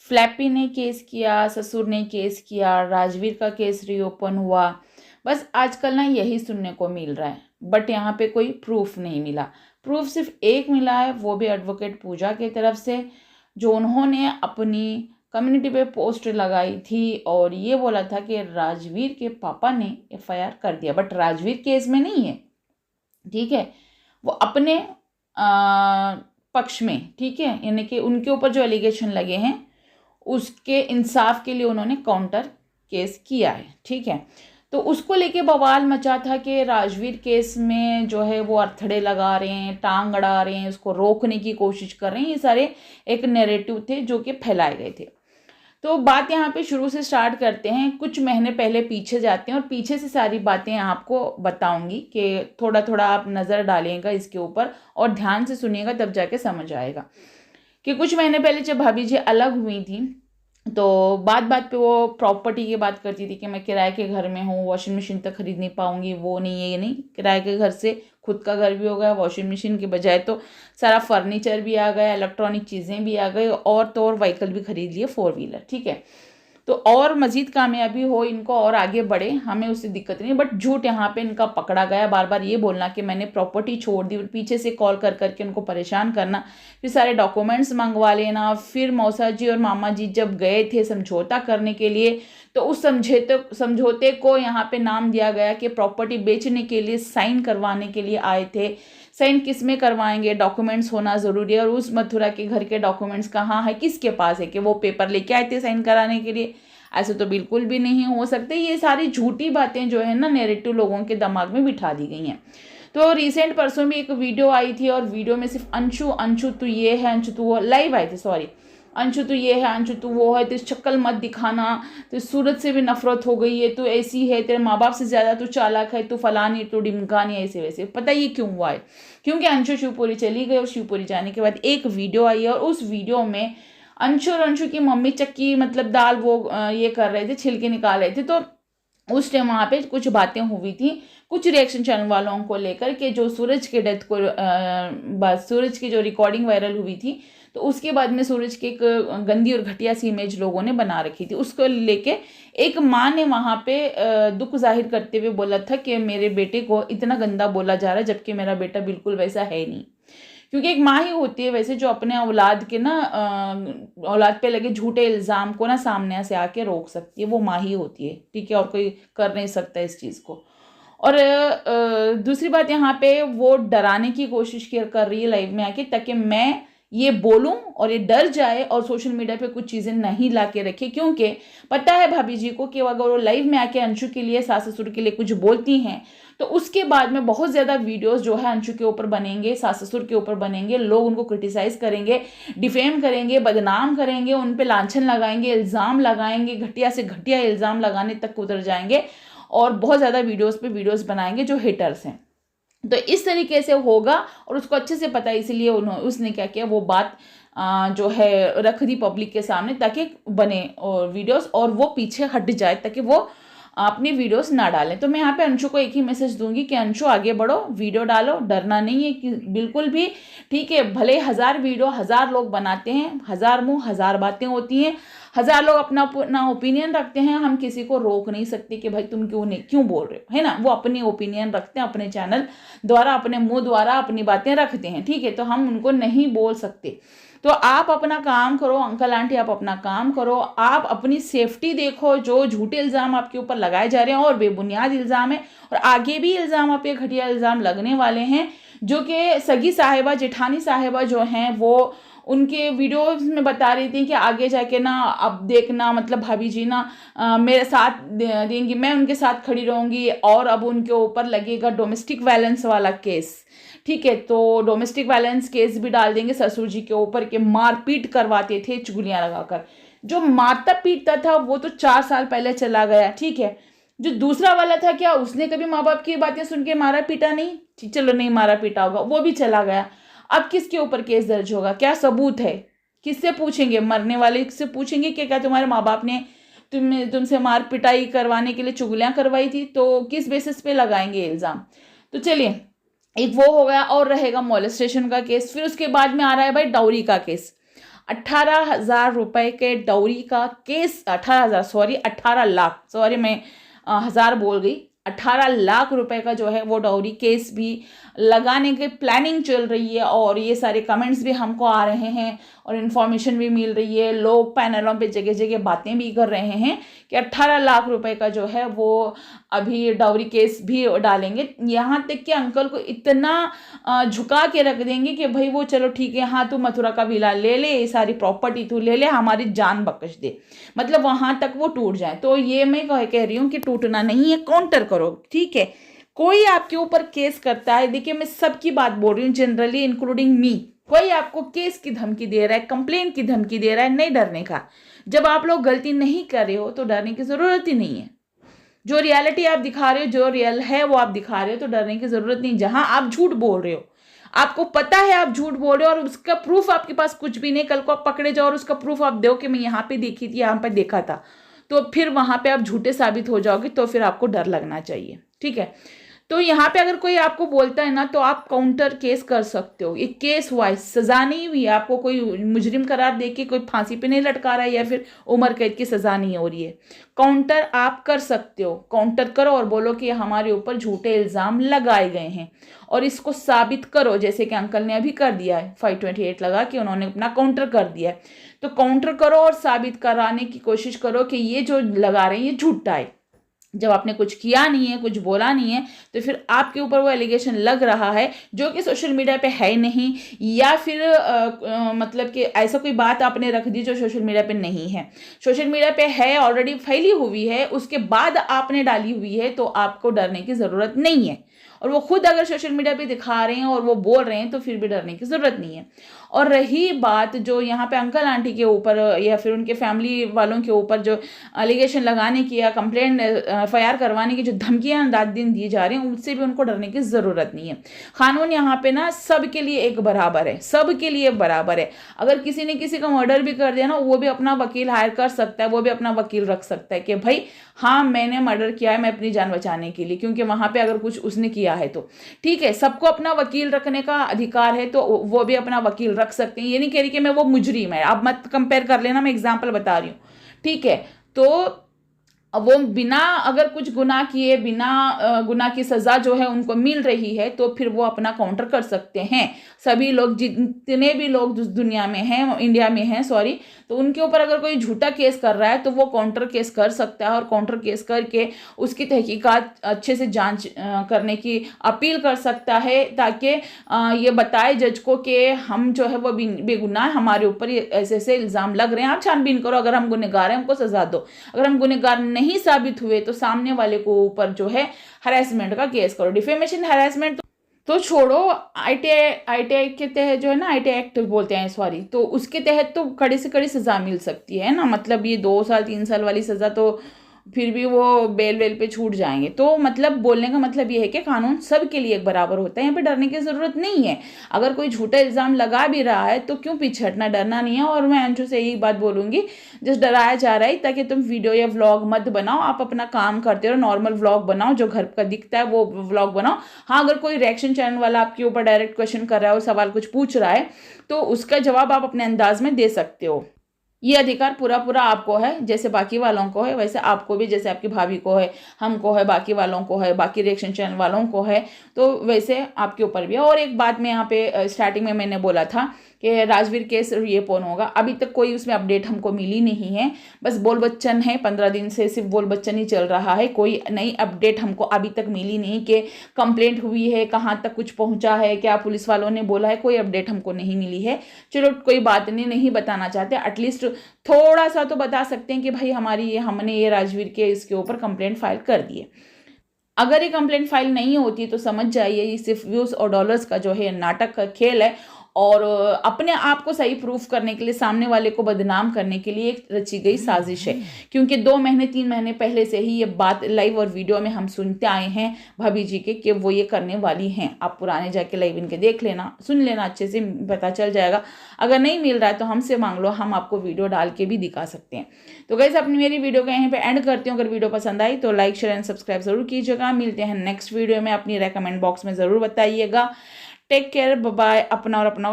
Flappy ने case किया, ससुर ने केस किया, राजवीर का केस रीओपन हुआ। बस आजकल ना यही सुनने को मिल रहा है, बट यहाँ पे कोई प्रूफ नहीं मिला। प्रूफ सिर्फ एक मिला है, वो भी एडवोकेट पूजा की तरफ से, जो उन्होंने अपनी कम्युनिटी पे पोस्ट लगाई थी और ये बोला था कि राजवीर के पापा ने एफआईआर कर दिया, बट राजवीर केस में नहीं है, ठीक है। वो अपने पक्ष में, ठीक है, यानी कि उनके ऊपर जो एलिगेशन लगे हैं उसके इंसाफ के लिए उन्होंने काउंटर केस किया है, ठीक है। तो उसको लेके बवाल मचा था कि राजवीर केस में जो है वो अड़थड़े लगा रहे हैं, टांग अड़ा रहे हैं, उसको रोकने की कोशिश कर रहे हैं। ये सारे एक नैरेटिव थे जो कि फैलाए गए थे। तो बात यहाँ पे शुरू से स्टार्ट करते हैं, कुछ महीने पहले पीछे जाते हैं और पीछे से सारी बातें आपको बताऊंगी कि थोड़ा थोड़ा आप नज़र डालिएगा इसके ऊपर और ध्यान से सुनिएगा, तब जाके समझ आएगा कि कुछ महीने पहले जब भाभी जी अलग हुई थी तो बात बात पे वो प्रॉपर्टी की बात करती थी कि मैं किराए के घर में हूँ, वॉशिंग मशीन तक खरीद नहीं पाऊंगी, वो नहीं है, ये नहीं। किराए के घर से खुद का घर भी हो गया, वॉशिंग मशीन के बजाय तो सारा फर्नीचर भी आ गया, इलेक्ट्रॉनिक चीज़ें भी आ गई, और तो और व्हीकल भी खरीद लिए, 4 व्हीलर, ठीक है। तो और मजीद कामयाबी हो इनको और आगे बढ़े, हमें उससे दिक्कत नहीं, बट झूठ यहाँ पे इनका पकड़ा गया। बार बार ये बोलना कि मैंने प्रॉपर्टी छोड़ दी, पीछे से कॉल कर करके उनको परेशान करना, फिर सारे डॉक्यूमेंट्स मंगवा लेना। फिर मौसा जी और मामा जी जब गए थे समझौता करने के लिए, तो उस समझौते को यहाँ पे नाम दिया गया कि प्रॉपर्टी बेचने के लिए साइन करवाने के लिए आए थे। साइन किस में करवाएंगे, डॉक्यूमेंट्स होना ज़रूरी है, और उस मथुरा के घर के डॉक्यूमेंट्स कहाँ है, किसके पास है कि वो पेपर लेके आए थे साइन कराने के लिए? ऐसे तो बिल्कुल भी नहीं हो सकते। ये सारी झूठी बातें जो है ना नैरेटिव लोगों के दिमाग में बिठा दी गई हैं। तो रिसेंट परसों भी एक वीडियो आई थी और वीडियो में सिर्फ अंशु अंशु तू ये है, अंशु तू वो, लाइव आई थी, सॉरी, अंशु तू ये है, अंशु तू वो है, तो शक्ल मत दिखाना, तो सूरज से भी नफरत हो गई है, तू ऐसी है, तेरे माँ बाप से ज़्यादा तू चालाक है, तू फलानी, तू डिमकानी, ऐसे वैसे। पता ये क्यों हुआ है? क्योंकि अंशु शिवपुरी चली गई और शिवपुरी जाने के बाद एक वीडियो आई है और उस वीडियो में अंशु और अंशु की मम्मी चक्की मतलब दाल वो ये कर रहे थे, छिलके निकाल रहे थे। तो उस टाइम वहाँ पे कुछ बातें हुई थी, कुछ रिएक्शन चैनल वालों को लेकर के जो सूरज के डेथ को सूरज की जो रिकॉर्डिंग वायरल हुई थी, तो उसके बाद में सूरज की एक गंदी और घटिया सी इमेज लोगों ने बना रखी थी। उसको लेके एक माँ ने वहाँ पे दुख जाहिर करते हुए बोला था कि मेरे बेटे को इतना गंदा बोला जा रहा है, जबकि मेरा बेटा बिल्कुल वैसा है नहीं। क्योंकि एक माँ ही होती है वैसे जो अपने औलाद के ना औलाद पे लगे झूठे इल्ज़ाम को ना सामने से आके रोक सकती है, वो माँ ही होती है, ठीक है, और कोई कर नहीं सकता इस चीज़ को। और दूसरी बात यहाँ पे वो डराने की कोशिश कर रही है लाइव में आके, ताकि मैं ये बोलूं और ये डर जाए और सोशल मीडिया पे कुछ चीज़ें नहीं ला के रखे। क्योंकि पता है भाभी जी को कि अगर वो लाइव में आके अंशु के लिए, सास ससुर के लिए कुछ बोलती हैं तो उसके बाद में बहुत ज़्यादा वीडियोस जो है अंशु के ऊपर बनेंगे, सास ससुर के ऊपर बनेंगे, लोग उनको क्रिटिसाइज करेंगे, डिफेम करेंगे, बदनाम करेंगे, उन पे लांछन लगाएंगे, इल्ज़ाम लगाएंगे, घटिया से घटिया इल्ज़ाम लगाने तक उतर जाएंगे और बहुत ज़्यादा वीडियोस पे वीडियोस बनाएंगे जो हेटर्स हैं। तो इस तरीके से होगा और उसको अच्छे से पता है, इसलिए उसने क्या किया, वो बात जो है रख दी पब्लिक के सामने ताकि बने और वीडियोस और वो पीछे हट जाए, ताकि वो अपनी वीडियोस ना डालें। तो मैं यहाँ पे अंशु को एक ही मैसेज दूंगी कि अंशु आगे बढ़ो, वीडियो डालो, डरना नहीं है कि बिल्कुल भी, ठीक है। भले 1000 वीडियो 1000 लोग बनाते हैं, 1000 मुंह 1000 बातें होती हैं, 1000 लोग अपना अपना ओपिनियन रखते हैं, हम किसी को रोक नहीं सकते कि भाई तुम क्यों बोल रहे हो, है ना। वो अपनी ओपिनियन रखते हैं, अपने चैनल द्वारा, अपने मुंह द्वारा अपनी बातें रखते हैं, ठीक है, तो हम उनको नहीं बोल सकते। तो आप अपना काम करो अंकल आंटी, आप अपना काम करो, आप अपनी सेफ्टी देखो। जो झूठे इल्ज़ाम आपके ऊपर लगाए जा रहे हैं और बेबुनियाद इल्ज़ाम है, और आगे भी इल्ज़ाम आप पे घटिया इल्ज़ाम लगने वाले हैं, जो कि सगी साहिबा जेठानी साहिबा जो हैं वो उनके वीडियोस में बता रही थी कि आगे जाके ना अब देखना, मतलब भाभी जी ना मेरे साथ देंगी, मैं उनके साथ खड़ी रहूँगी, और अब उनके ऊपर लगेगा डोमेस्टिक वायलेंस वाला केस, ठीक है। तो डोमेस्टिक वायलेंस केस भी डाल देंगे ससुर जी के ऊपर के मारपीट करवाते थे चुगलियां लगाकर। जो मारता पीटता था वो तो 4 साल पहले चला गया, ठीक है। जो दूसरा वाला था, क्या उसने कभी माँ बाप की बातें सुन के मारा पीटा नहीं? चलो नहीं मारा पीटा होगा, वो भी चला गया। अब किसके ऊपर केस दर्ज होगा? क्या सबूत है? किससे पूछेंगे? मरने वाले से पूछेंगे कि क्या तुम्हारे माँ बाप ने तुमसे मार पिटाई करवाने के लिए चुगलियां करवाई थी? तो किस बेसिस पे लगाएंगे इल्ज़ाम? तो चलिए, एक वो हो गया, और रहेगा मोलेस्टेशन का केस। फिर उसके बाद में आ रहा है भाई डाउरी का केस। 18,000 रुपए के डॉरी का केस, 18 लाख, सॉरी मैं हज़ार बोल गई, 18 लाख रुपए का जो है वो डॉरी केस भी लगाने की प्लानिंग चल रही है। और ये सारे कमेंट्स भी हमको आ रहे हैं और इन्फॉर्मेशन भी मिल रही है, लोग पैनलों पे जगह जगह बातें भी कर रहे हैं कि 18 लाख रुपए का जो है वो अभी डॉरी केस भी डालेंगे। यहाँ तक कि अंकल को इतना झुका के रख देंगे कि भाई वो चलो ठीक है, हाँ तू मथुरा का विला ले ले, ये सारी प्रॉपर्टी तू ले ले, हमारी जान बख्श दे, मतलब वहां तक वो टूट जाए। तो ये मैं कह रही हूँ कि टूटना नहीं है, काउंटर करो, ठीक है। कोई आपके ऊपर केस करता है, देखिए मैं सबकी बात बोल रही हूँ जनरली इंक्लूडिंग मी, कोई आपको केस की धमकी दे रहा है, कंप्लेन की धमकी दे रहा है, नहीं डरने का। जब आप लोग गलती नहीं कर रहे हो तो डरने की जरूरत ही नहीं है। जो रियलिटी आप दिखा रहे हो, जो रियल है वो आप दिखा रहे हो, तो डरने की जरूरत नहीं। जहां आप झूठ बोल रहे हो, आपको पता है आप झूठ बोल रहे हो और उसका प्रूफ आपके पास कुछ भी नहीं, कल को आप पकड़े जाओ और उसका प्रूफ आप दो कि मैं यहाँ पे देखी थी, यहाँ पे देखा था, तो फिर वहां पे आप झूठे साबित हो जाओगे, तो फिर आपको डर लगना चाहिए, ठीक है। तो यहाँ पे अगर कोई आपको बोलता है ना, तो आप काउंटर केस कर सकते हो। ये केस वाइज सजा नहीं हुई, आपको कोई मुजरिम करार देके कोई फांसी पे नहीं लटका रहा है या फिर उम्र कैद की सजा नहीं हो रही है। काउंटर आप कर सकते हो, काउंटर करो और बोलो कि हमारे ऊपर झूठे इल्जाम लगाए गए हैं और इसको साबित करो, जैसे कि अंकल ने अभी कर दिया है, 528 लगा के उन्होंने अपना काउंटर कर दिया है। तो काउंटर करो और साबित कराने की कोशिश करो कि ये जो लगा रहे हैं ये झूठा है। जब आपने कुछ किया नहीं है, कुछ बोला नहीं है, तो फिर आपके ऊपर वो एलिगेशन लग रहा है जो कि सोशल मीडिया पे है नहीं, या फिर मतलब कि ऐसा कोई बात आपने रख दी जो सोशल मीडिया पे नहीं है, सोशल मीडिया पे है, ऑलरेडी फैली हुई है, उसके बाद आपने डाली हुई है, तो आपको डरने की ज़रूरत नहीं है। और वो खुद अगर सोशल मीडिया पे दिखा रहे हैं और वो बोल रहे हैं, तो फिर भी डरने की ज़रूरत नहीं है। और रही बात जो यहाँ पे अंकल आंटी के ऊपर या फिर उनके फैमिली वालों के ऊपर जो एलिगेशन लगाने की या कंप्लेंट FIR करवाने की जो धमकियां रात दिन दी जा रही हैं, उनसे भी उनको डरने की ज़रूरत नहीं है। कानून यहाँ पे ना सबके लिए एक बराबर है, सबके लिए बराबर है। अगर किसी ने किसी का मर्डर भी कर दिया ना, वो भी अपना वकील हायर कर सकता है, वो भी अपना वकील रख सकता है कि भाई हाँ मैंने मर्डर किया है, मैं अपनी जान बचाने के लिए, क्योंकि वहां पे अगर कुछ उसने किया है तो ठीक है। सबको अपना वकील रखने का अधिकार है, तो वो भी अपना वकील रख सकते हैं। ये नहीं कह रही कि मैं वो मुजरिम है, आप मत कंपेयर कर लेना, मैं एग्जाम्पल बता रही हूँ, ठीक है। तो वो बिना अगर कुछ गुनाह किए, बिना गुनाह की सजा जो है उनको मिल रही है, तो फिर वो अपना काउंटर कर सकते हैं। सभी लोग, जितने भी लोग दुनिया में हैं, इंडिया में हैं सॉरी, तो उनके ऊपर अगर कोई झूठा केस कर रहा है तो वो काउंटर केस कर सकता है और काउंटर केस करके उसकी तहकीकात अच्छे से जांच करने की अपील कर सकता है, ताकि ये बताए जज को कि हम जो है वो बेगुनाह, हमारे ऊपर ये ऐसे ऐसे इल्ज़ाम लग रहे हैं, आप छानबीन करो, अगर हम गुनहगार हैं हमको सजा दो, अगर हम गुनहगार नहीं साबित हुए तो सामने वाले को ऊपर जो है हरासमेंट का केस करो। डिफेमेशन हरासमेंट तो छोड़ो, ITI के तहत जो है ना, ITI एक्ट बोलते हैं सॉरी, तो उसके तहत तो कड़ी से कड़ी सजा मिल सकती है ना, मतलब ये 2 साल 3 साल वाली सजा तो फिर भी वो बेल वेल पे छूट जाएंगे। तो मतलब बोलने का मतलब ये है कि कानून सबके लिए एक बराबर होता है, यहाँ पे डरने की ज़रूरत नहीं है। अगर कोई झूठा इल्ज़ाम लगा भी रहा है तो क्यों पीछे हटना, डरना नहीं है। और मैं अंशु से यही बात बोलूँगी, जस्ट डराया जा रहा है ताकि तुम वीडियो या व्लॉग मत बनाओ, आप अपना काम करते रहो, नॉर्मल व्लॉग बनाओ, जो घर का दिखता है वो व्लॉग बनाओ। हाँ, अगर कोई रिएक्शन चैनल वाला आपके ऊपर डायरेक्ट क्वेश्चन कर रहा है और सवाल कुछ पूछ रहा है, तो उसका जवाब आप अपने अंदाज में दे सकते हो। ये अधिकार पूरा पूरा आपको है, जैसे बाकी वालों को है वैसे आपको भी, जैसे आपकी भाभी को है, हमको है, बाकी वालों को है, बाकी रिएक्शन चैनल वालों को है, तो वैसे आपके ऊपर भी है। और एक बात मैं यहाँ पे स्टार्टिंग में मैंने बोला था कि राजवीर केस रिओपन होगा, अभी तक कोई उसमें अपडेट हमको मिली नहीं है, बस बोल बच्चन है, 15 दिन से सिर्फ बोल बच्चन ही चल रहा है, कोई नई अपडेट हमको अभी तक मिली नहीं कि कंप्लेंट हुई है, कहाँ तक कुछ पहुँचा है, क्या पुलिस वालों ने बोला है, कोई अपडेट हमको नहीं मिली है। चलो कोई बात नहीं बताना चाहते, एटलीस्ट थोड़ा सा तो बता सकते हैं कि भाई हमने ये राजवीर के इसके ऊपर कंप्लेंट फाइल कर दी है। अगर ये कंप्लेंट फाइल नहीं होती तो समझ जाइए ये सिर्फ व्यूज और डॉलर्स का जो है नाटक का खेल है, और अपने आप को सही प्रूफ करने के लिए, सामने वाले को बदनाम करने के लिए एक रची गई साजिश है। क्योंकि 2 महीने 3 महीने पहले से ही ये बात लाइव और वीडियो में हम सुनते आए हैं भाभी जी के कि वो ये करने वाली हैं। आप पुराने जाके लाइव इनके देख लेना, सुन लेना, अच्छे से पता चल जाएगा। अगर नहीं मिल रहा है तो हमसे मांग लो, हम आपको वीडियो डाल के भी दिखा सकते हैं। तो गाइस, अपनी मेरी वीडियो को यहीं पे एंड करती हूँ। अगर वीडियो पसंद आई तो लाइक शेयर एंड सब्सक्राइब जरूर कीजिएगा। मिलते हैं नेक्स्ट वीडियो में, अपनी रेकमेंड बॉक्स में ज़रूर बताइएगा। टेक केयर, बाय, अपना और अपना